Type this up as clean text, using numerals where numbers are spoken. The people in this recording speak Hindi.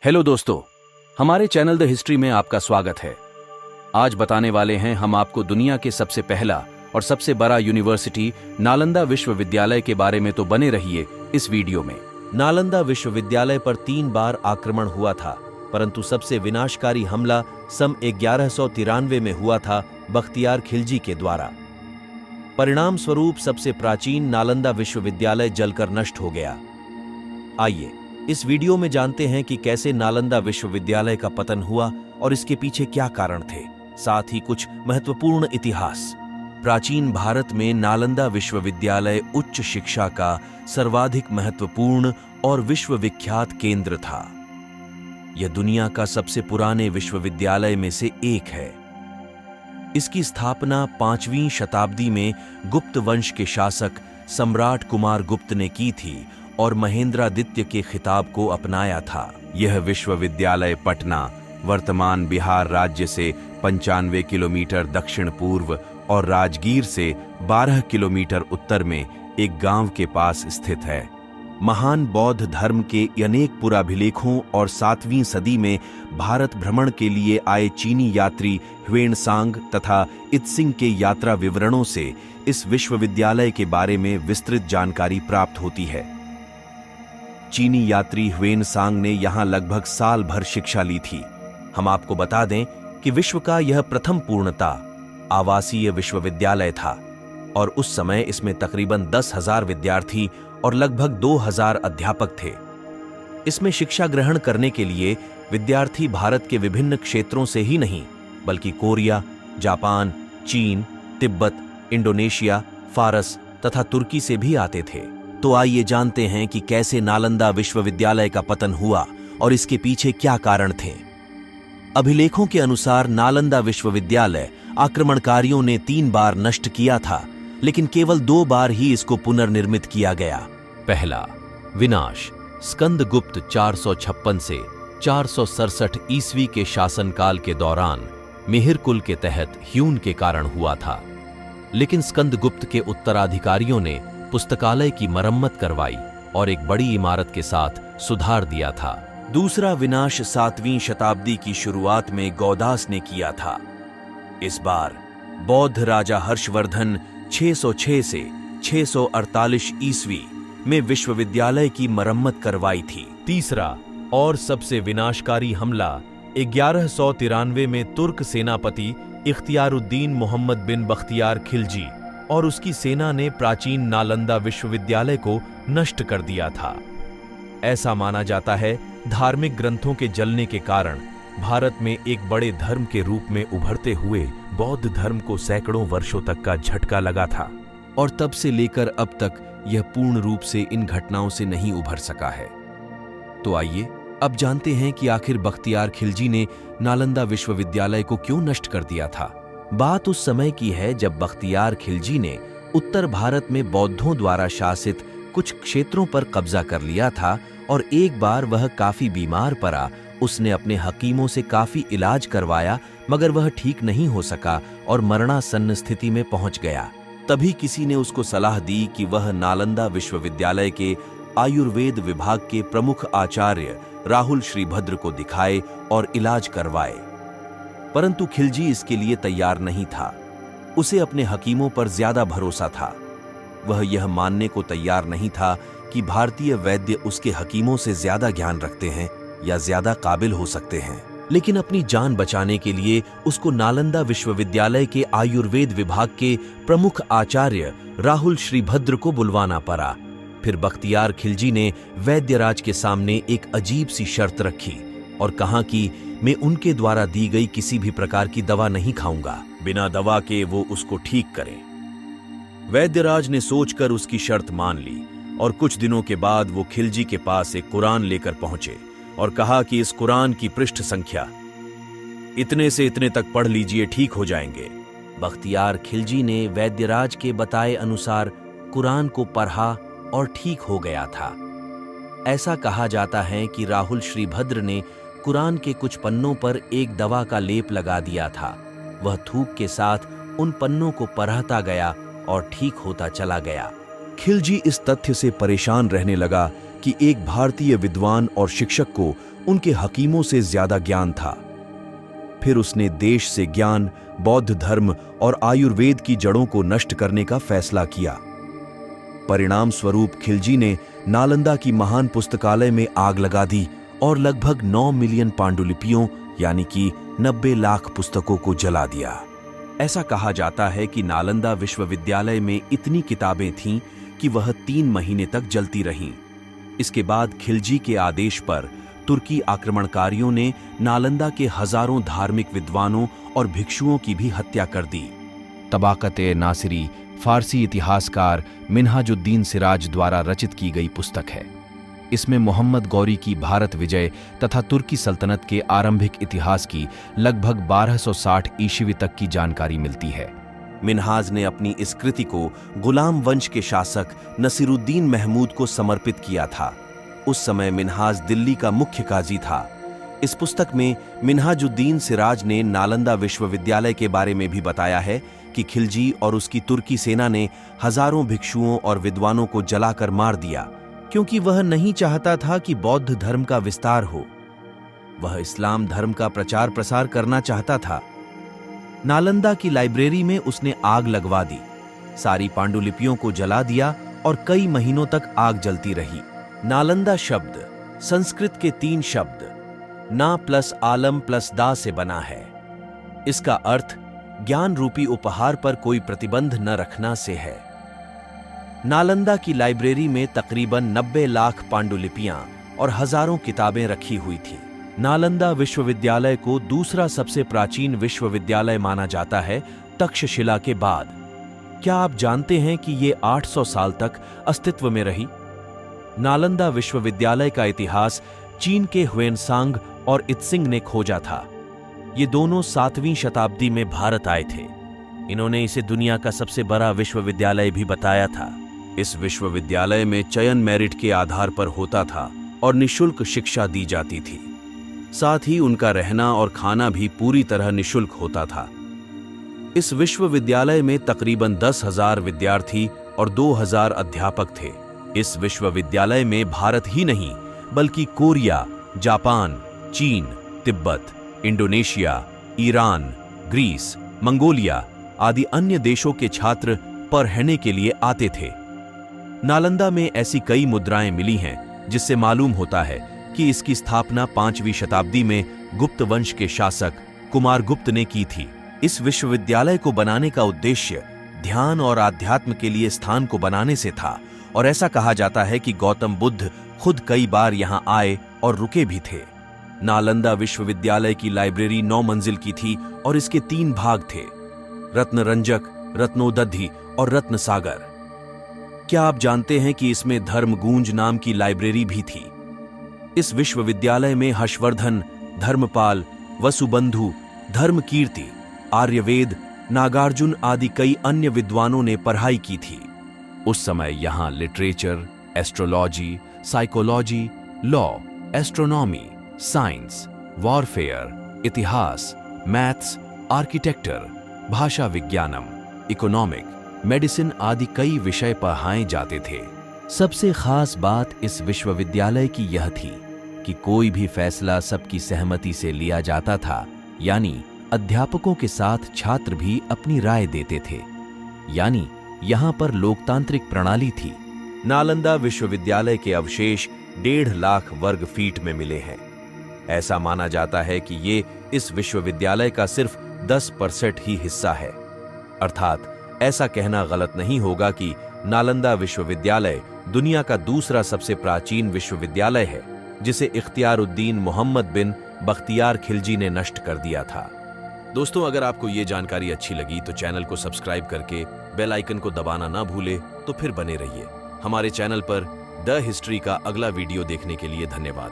हेलो दोस्तों, हमारे चैनल द हिस्ट्री में आपका स्वागत है। आज बताने वाले हैं हम आपको दुनिया के सबसे पहला और सबसे बड़ा यूनिवर्सिटी नालंदा विश्वविद्यालय के बारे में। तो बने रहिए इस वीडियो में। नालंदा विश्वविद्यालय पर 3 बार आक्रमण हुआ था, परंतु सबसे विनाशकारी हमला सन 1193 में हुआ था बख्तियार खिलजी के द्वारा। परिणाम स्वरूप सबसे प्राचीन नालंदा विश्वविद्यालय जलकर नष्ट हो गया। आइए इस वीडियो में जानते हैं कि कैसे नालंदा विश्वविद्यालय का पतन हुआ और इसके पीछे क्या कारण थे, साथ ही कुछ महत्वपूर्ण इतिहास। प्राचीन भारत में नालंदा विश्वविद्यालय उच्च शिक्षा का सर्वाधिक महत्वपूर्ण और विश्वविख्यात केंद्र था। यह दुनिया का सबसे पुराने विश्वविद्यालय में से एक है। इसकी स्थापना 5वीं शताब्दी में गुप्त वंश के शासक सम्राट कुमार गुप्त ने की थी और महेंद्रादित्य के खिताब को अपनाया था। यह विश्वविद्यालय पटना, वर्तमान बिहार राज्य से 95 किलोमीटर दक्षिण पूर्व और राजगीर से 12 किलोमीटर उत्तर में एक गांव के पास स्थित है। महान बौद्ध धर्म के अनेक पुराभिलेखों और 7वीं सदी में भारत भ्रमण के लिए आए चीनी यात्री ह्वेनसांग तथा इत्सिंग के यात्रा विवरणों से इस विश्वविद्यालय के बारे में विस्तृत जानकारी प्राप्त होती है। चीनी यात्री ह्वेनसांग ने यहाँ लगभग साल भर शिक्षा ली थी। हम आपको बता दें कि विश्व का यह प्रथम पूर्णतः आवासीय विश्वविद्यालय था और उस समय इसमें तकरीबन 10,000 विद्यार्थी और लगभग 2,000 अध्यापक थे। इसमें शिक्षा ग्रहण करने के लिए विद्यार्थी भारत के विभिन्न क्षेत्रों से ही नहीं बल्कि कोरिया, जापान, चीन, तिब्बत, इंडोनेशिया, फारस तथा तुर्की से भी आते थे। तो आइए जानते हैं कि कैसे नालंदा विश्वविद्यालय का पतन हुआ और इसके पीछे क्या कारण थे। अभिलेखों के अनुसार नालंदा विश्वविद्यालय आक्रमणकारियों ने 3 बार नष्ट किया था, लेकिन केवल 2 बार ही इसको पुनर्निर्मित किया गया। पहला विनाश स्कंदगुप्त 456 से 467 ईस्वी के शासनकाल के दौरान मिहिर कुल के तहत ह्यून के कारण हुआ था, लेकिन स्कंदगुप्त के उत्तराधिकारियों ने पुस्तकालय की मरम्मत करवाई और एक बड़ी इमारत के साथ सुधार दिया था। दूसरा विनाश 7वीं शताब्दी की शुरुआत में गौदास ने किया था। इस बार बौद्ध राजा हर्षवर्धन 606 से 648 ईस्वी में विश्वविद्यालय की मरम्मत करवाई थी। तीसरा और सबसे विनाशकारी हमला 1193 में तुर्क सेनापति इख्तियारुद्दीन मोहम्मद बिन बख्तियार खिलजी और उसकी सेना ने प्राचीन नालंदा विश्वविद्यालय को नष्ट कर दिया था। ऐसा माना जाता है धार्मिक ग्रंथों के जलने के कारण भारत में एक बड़े धर्म के रूप में उभरते हुए बौद्ध धर्म को सैकड़ों वर्षों तक का झटका लगा था और तब से लेकर अब तक यह पूर्ण रूप से इन घटनाओं से नहीं उभर सका है। तो आइए अब जानते हैं कि आखिर बख्तियार खिलजी ने नालंदा विश्वविद्यालय को क्यों नष्ट कर दिया था। बात उस समय की है जब बख्तियार खिलजी ने उत्तर भारत में बौद्धों द्वारा शासित कुछ क्षेत्रों पर कब्जा कर लिया था और एक बार वह काफी बीमार पड़ा। उसने अपने हकीमों से काफी इलाज करवाया, मगर वह ठीक नहीं हो सका और मरणासन्न स्थिति में पहुंच गया। तभी किसी ने उसको सलाह दी कि वह नालंदा विश्वविद्यालय के आयुर्वेद विभाग के प्रमुख आचार्य राहुल श्रीभद्र को दिखाए और इलाज करवाए, परंतु खिलजी इसके लिए तैयार नहीं था। उसे अपने हकीमों पर ज्यादा भरोसा था। वह यह मानने को तैयार नहीं था कि भारतीय वैद्य उसके हकीमों से ज्यादा ज्ञान रखते हैं या ज्यादा काबिल हो सकते हैं। लेकिन अपनी जान बचाने के लिए उसको नालंदा विश्वविद्यालय के आयुर्वेद विभाग के प्रमुख आचार्य राहुल श्रीभद्र को बुलवाना पड़ा। फिर बख्तियार खिलजी ने वैद्यराज के सामने एक अजीब सी शर्त रखी और कहा कि मैं उनके द्वारा दी गई किसी भी प्रकार की दवा नहीं खाऊंगा, बिना दवा के वो उसको ठीक करें। वैद्यराज ने सोचकर उसकी शर्त मान ली और कुछ दिनों के बाद वो खिलजी के पास एक कुरान लेकर पहुंचे और कहा कि इस कुरान की पृष्ठ संख्या इतने से इतने तक पढ़ लीजिए, ठीक हो जाएंगे। बख्तियार खिलजी ने वैद्यराज के बताए अनुसार कुरान को पढ़ा और ठीक हो गया था। ऐसा कहा जाता है कि राहुल श्रीभद्र ने कुरान के कुछ पन्नों पर एक दवा का लेप लगा दिया था। वह थूक के साथ उन पन्नों को पढ़ता गया और ठीक होता चला गया। खिलजी इस तथ्य से परेशान रहने लगा कि एक भारतीय विद्वान और शिक्षक को उनके हकीमों से ज्यादा ज्ञान था। फिर उसने देश से ज्ञान, बौद्ध धर्म और आयुर्वेद की जड़ों को नष्ट करने का फैसला किया। परिणाम स्वरूप खिलजी ने नालंदा की महान पुस्तकालय में आग लगा दी और लगभग 9 मिलियन पांडुलिपियों यानी कि 90 लाख पुस्तकों को जला दिया। ऐसा कहा जाता है कि नालंदा विश्वविद्यालय में इतनी किताबें थीं कि वह 3 महीने तक जलती रहीं। इसके बाद खिलजी के आदेश पर तुर्की आक्रमणकारियों ने नालंदा के हजारों धार्मिक विद्वानों और भिक्षुओं की भी हत्या कर दी। तबाक़त-ए-नासिरी फारसी इतिहासकार मिन्हाजुद्दीन सिराज द्वारा रचित की गई पुस्तक है। इसमें मोहम्मद गौरी की भारत विजय तथा तुर्की सल्तनत के आरंभिक इतिहास की लगभग 1260 ईस्वी तक की जानकारी मिलती है। मिन्हाज ने अपनी इस कृति को गुलाम वंश के शासक नसीरुद्दीन महमूद को समर्पित किया था। उस समय मिन्हाज दिल्ली का मुख्य काजी था। इस पुस्तक में मिन्हाजुद्दीन सिराज ने नालंदा विश्वविद्यालय के बारे में भी बताया है कि खिलजी और उसकी तुर्की सेना ने हजारों भिक्षुओं और विद्वानों को जलाकर मार दिया, क्योंकि वह नहीं चाहता था कि बौद्ध धर्म का विस्तार हो। वह इस्लाम धर्म का प्रचार प्रसार करना चाहता था। नालंदा की लाइब्रेरी में उसने आग लगवा दी, सारी पांडुलिपियों को जला दिया और कई महीनों तक आग जलती रही। नालंदा शब्द संस्कृत के 3 शब्द ना प्लस आलम प्लस दा से बना है। इसका अर्थ ज्ञान रूपी उपहार पर कोई प्रतिबंध न रखना से है। नालंदा की लाइब्रेरी में तकरीबन 90 लाख पांडुलिपियां और हजारों किताबें रखी हुई थी। नालंदा विश्वविद्यालय को दूसरा सबसे प्राचीन विश्वविद्यालय माना जाता है तक्षशिला के बाद। क्या आप जानते हैं कि ये 800 साल तक अस्तित्व में रही? नालंदा विश्वविद्यालय का इतिहास चीन के ह्वेनसांग और इत्सिंग ने खोजा था। ये दोनों 7वीं शताब्दी में भारत आए थे। इन्होंने इसे दुनिया का सबसे बड़ा विश्वविद्यालय भी बताया था। इस विश्वविद्यालय में चयन मेरिट के आधार पर होता था और निःशुल्क शिक्षा दी जाती थी। साथ ही उनका रहना और खाना भी पूरी तरह निःशुल्क होता था। इस विश्वविद्यालय में तकरीबन 10,000 विद्यार्थी और 2,000 अध्यापक थे। इस विश्वविद्यालय में भारत ही नहीं बल्कि कोरिया, जापान, चीन, तिब्बत, इंडोनेशिया, ईरान, ग्रीस, मंगोलिया आदि अन्य देशों के छात्र पढ़ने के लिए आते थे। नालंदा में ऐसी कई मुद्राएं मिली हैं जिससे मालूम होता है कि इसकी स्थापना 5वीं शताब्दी में गुप्त वंश के शासक कुमारगुप्त ने की थी। इस विश्वविद्यालय को बनाने का उद्देश्य ध्यान और आध्यात्म के लिए स्थान को बनाने से था और ऐसा कहा जाता है कि गौतम बुद्ध खुद कई बार यहां आए और रुके भी थे। नालंदा विश्वविद्यालय की लाइब्रेरी 9 मंजिल की थी और इसके 3 भाग थे, रत्नरंजक, रत्नोदधि और रत्न सागर। क्या आप जानते हैं कि इसमें धर्मगूंज नाम की लाइब्रेरी भी थी? इस विश्वविद्यालय में हर्षवर्धन, धर्मपाल, वसुबंधु, धर्मकीर्ति, आर्यवेद, नागार्जुन आदि कई अन्य विद्वानों ने पढ़ाई की थी। उस समय यहाँ literature, astrology, psychology, law, astronomy, science, warfare, इतिहास, मैथ्स, आर्किटेक्चर, भाषा विज्ञानम, इकोनॉमिक, मेडिसिन आदि कई विषय पढ़ाए जाते थे। सबसे खास बात इस विश्वविद्यालय की यह थी कि कोई भी फैसला सबकी सहमति से लिया जाता था, यानी अध्यापकों के साथ छात्र भी अपनी राय देते थे। यानी यहाँ पर लोकतांत्रिक प्रणाली थी। नालंदा विश्वविद्यालय के अवशेष 1.5 लाख वर्ग फीट में मिले हैं। ऐसा माना जाता है कि ये इस विश्वविद्यालय का सिर्फ 10% ही हिस्सा है। अर्थात ऐसा कहना गलत नहीं होगा कि नालंदा विश्वविद्यालय दुनिया का दूसरा सबसे प्राचीन विश्वविद्यालय है, जिसे इख्तियारुद्दीन मोहम्मद बिन बख्तियार खिलजी ने नष्ट कर दिया था। दोस्तों, अगर आपको ये जानकारी अच्छी लगी तो चैनल को सब्सक्राइब करके बेल आइकन को दबाना ना भूले। तो फिर बने रहिए हमारे चैनल पर। द हिस्ट्री का अगला वीडियो देखने के लिए धन्यवाद।